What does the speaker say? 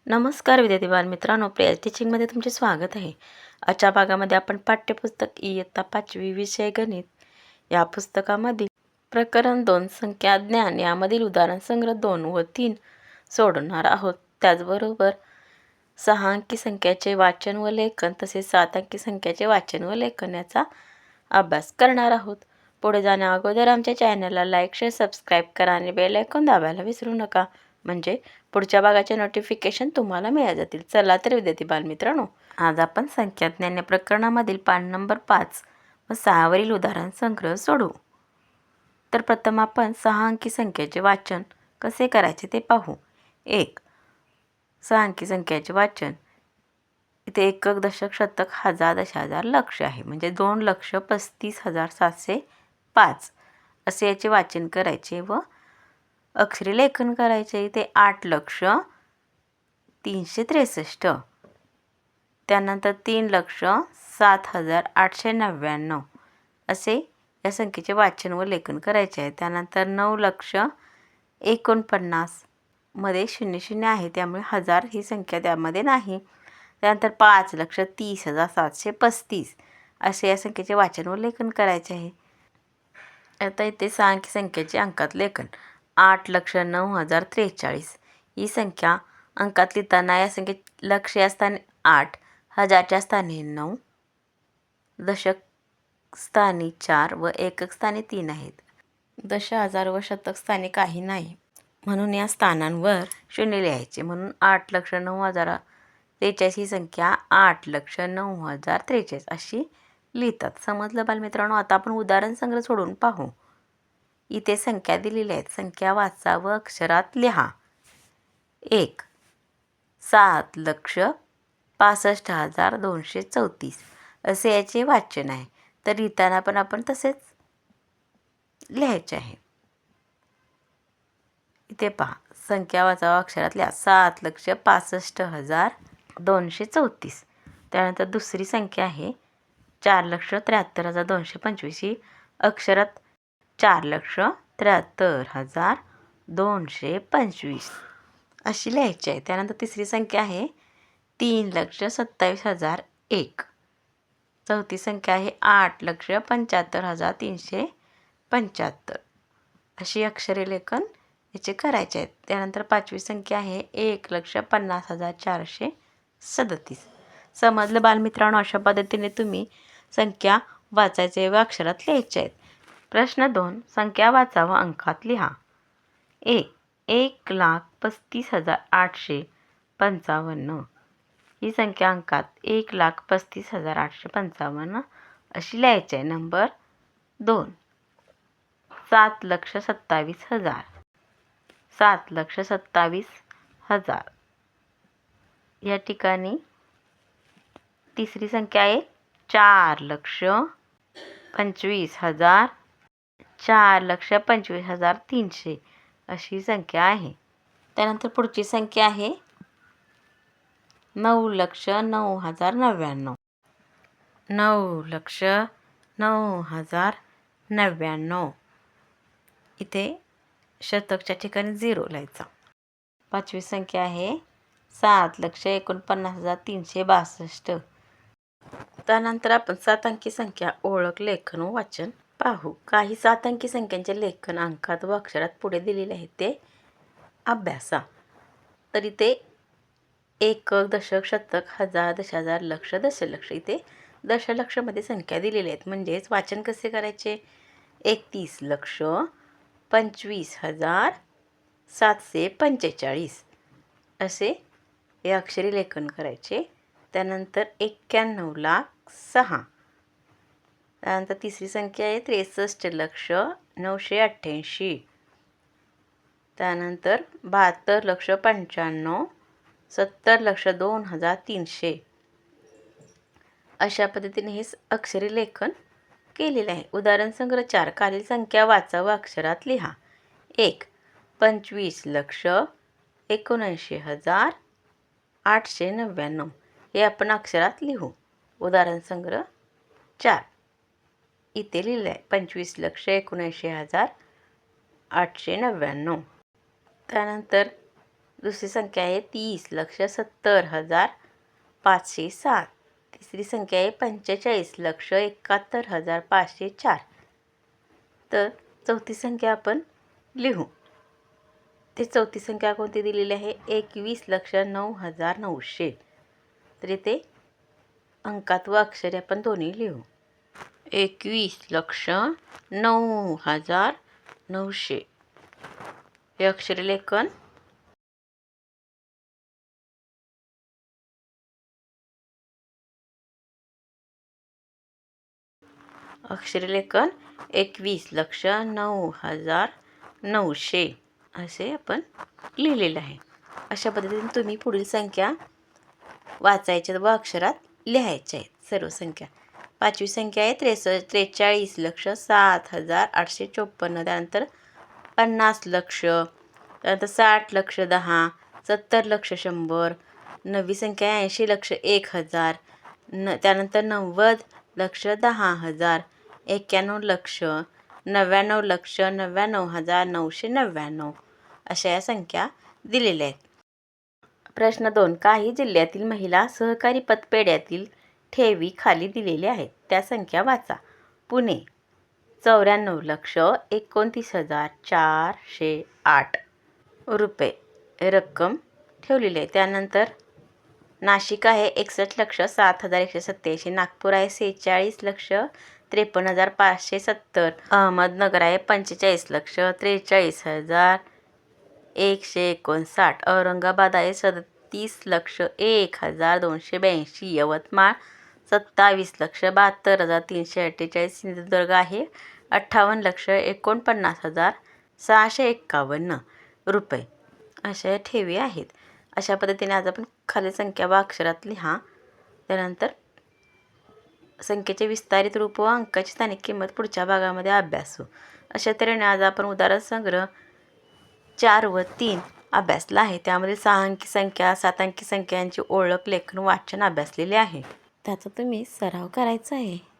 नमस्कार विद्यार्थी बालमित्रांनो, प्रिया टीचिंगमध्ये तुमचे स्वागत आहे. आजच्या भागामध्ये आपण पाठ्यपुस्तक इयत्ता 5वी विषय गणित या पुस्तकामधील प्रकरण 2 संख्या ज्ञान यामधील उदाहरण संग्रह 2 व 3 सोडवणार आहोत. त्याचबरोबर 6 अंकी संख्याचे वाचन व लेखन तसेच 7 अंकी संख्याचे वाचन व लेखन याचा अभ्यास करणार आहोत. पुढे जाण्या अगोदर आमच्या चॅनलला लाईक, शेअर, सबस्क्राईब करा आणि बेल आयकॉन दाबायला विसरू नका, म्हणजे पुढच्या भागाचे नोटिफिकेशन तुम्हाला मिळत जातील. चला तर विद्यार्थी बालमित्रांनो, आज आपण संख्या ज्ञान या प्रकरणामधील पान नंबर 5 व 6 वरील उदाहरण संग्रह सोडवू. तर प्रथम आपण 6 अंकी संख्येचे वाचन कसे करायचे ते पाहू. 1. 6 अंकी संख्याचे वाचन. इथे एकक, दशक, शतक, हजार, दशहजार, लक्ष आहे, म्हणजे 2,35,705 असे याचे वाचन करायचे व अक्षरी लेखन करायचे. इथे 8,03,63. त्यानंतर 3,07,899 असे या संख्येचे वाचन व लेखन करायचे आहे. त्यानंतर 9,49,000 मध्ये 00 आहे, त्यामुळे 1000 ही संख्या त्यामध्ये नाही. त्यानंतर 5,30,735 असे या संख्येचे वाचन व लेखन करायचे आहे. आता इथे 6 अंकी संख्येचे अंकात लेखन. 8,09,043 ही संख्या अंकात लिहिताना या संख्येत लक्ष या स्थानी 8, हजारच्या स्थानी 9, दशक स्थानी 4 व एकक स्थानी 3 आहेत. दशहजार व शतक स्थानी काही नाही, म्हणून या स्थानांवर 0 लिहायचे. म्हणून 8,09,043 ही संख्या 8,09,043 अशी लिहितात. समजलं बालमित्रांनो? आता आपण उदाहरण संग्रह सोडून पाहू. इथे संख्या दिलेल्या आहेत, संख्या वाचा व अक्षरात लिहा. 1. 7,65,234 असे याचे वाचन आहे. तर लिहिताना पण आपण तसेच लिहायचे आहे. इथे पहा, संख्या वाचा व अक्षरात लिहा. 7,65,234. त्यानंतर दुसरी संख्या आहे 4,73,225 ही अक्षरात 4,73,225 अशी लिहायची आहे. त्यानंतर तिसरी संख्या आहे 3,27,001. चौथी संख्या आहे 8,75,375 अशी अक्षरे लेखन याचे करायचे आहेत. त्यानंतर पाचवी संख्या आहे 1,50,437. समजलं बालमित्रांनो? अशा पद्धतीने तुम्ही संख्या वाचायचे व अक्षरात लिहायचे आहेत. प्रश्न 2. संख्या वाचा व अंकात लिहा. 1,35,855 ही संख्या अंकात 1,35,855 अशी लिहायची आहे. नंबर 2. 7,27,000. 7,27,000 या ठिकाणी तिसरी संख्या आहे 4,25,000. 4,25,300 अशी संख्या आहे. त्यानंतर पुढची संख्या आहे 9,09,099. 9,09,099 इथे शतकच्या ठिकाणी 0 लिहायचा. पाचवी संख्या आहे 7,49,362. त्यानंतर आपण 7 अंकी संख्या ओळख, लेखन व वाचन पाहू. काही 7 अंकी संख्यांचे लेखन अंकात व अक्षरात पुढे दिलेले आहे, ते अभ्यासा. तर इथे एकक, दशक, शतक, हजार, दशहजार, लक्ष, दशलक्ष. इथे दशलक्षमध्ये संख्या दिलेल्या आहेत, म्हणजेच वाचन कसे करायचे. 31,25,745 असे हे अक्षरी लेखन करायचे. त्यानंतर 91,06,. त्यानंतर तिसरी संख्या आहे 63,988. त्यानंतर 72,95,. 70,02,300 अशा पद्धतीने हे अक्षरी लेखन केलेले आहे. उदाहरण संग्रह 4. खालील संख्या वाचा व अक्षरात लिहा. 1. 25,79,899 हे आपण अक्षरात लिहू. उदाहरण संग्रह 4 इथे लिहिलं आहे 25,79,899. त्यानंतर दुसरी संख्या आहे 30,70,507. तिसरी संख्या आहे 45,71,504. तर चौथी संख्या आपण लिहू. ते चौथी संख्या कोणती दिलेली आहे? 21,09,900. तर इथे अंकात व अक्षरे आपण दोन्ही लिहू. 21,09,900 हे अक्षरे लेखन. अक्षरे लेखन 21,09,900 असे आपण लिहिलेलं आहे. अशा पद्धतीने तुम्ही पुढील संख्या वाचायच्या व अक्षरात लिहायच्या आहेत सर्व संख्या. पाचवी संख्या आहे 43,07,854. त्यानंतर 50,00,000. त्यानंतर 60,00,10,000. 70,00,100. नववी संख्या आहे 80,01,000. त्यानंतर 90,10,000. 91,00,000. 99,99,999 अशा या संख्या दिलेल्या आहेत. प्रश्न 2. काही जिल्ह्यातील महिला सहकारी पतपेढ्यातील ठेवी खाली दिलेल्या आहेत. त्या संख्या वाचा. पुणे 94,29,408 रुपये रक्कम ठेवलेली आहे. त्यानंतर नाशिक आहे 61,07,187. नागपूर आहे 46,53,570. अहमदनगर आहे 45,43,159. औरंगाबाद आहे 37,01,282. यवतमाळ 27,72,348. सिंधुदुर्ग आहे 58,49,651 रुपये अशा ठेवी आहेत. अशा पद्धतीने आज आपण खाली संख्या व अक्षरात लिहा. त्यानंतर संख्येचे विस्तारित रूप व अंकाची स्थानिक किंमत पुढच्या भागामध्ये अभ्यासू. अशा तऱ्हेने आज आपण उदाहरण संग्रह 4 व 3 अभ्यासला आहे. त्यामध्ये 6 अंकी संख्या, 7 अंकी संख्यांची ओळख, लेखन, वाचन अभ्यासलेले आहे. त्याचा तुम्ही सराव करायचा आहे.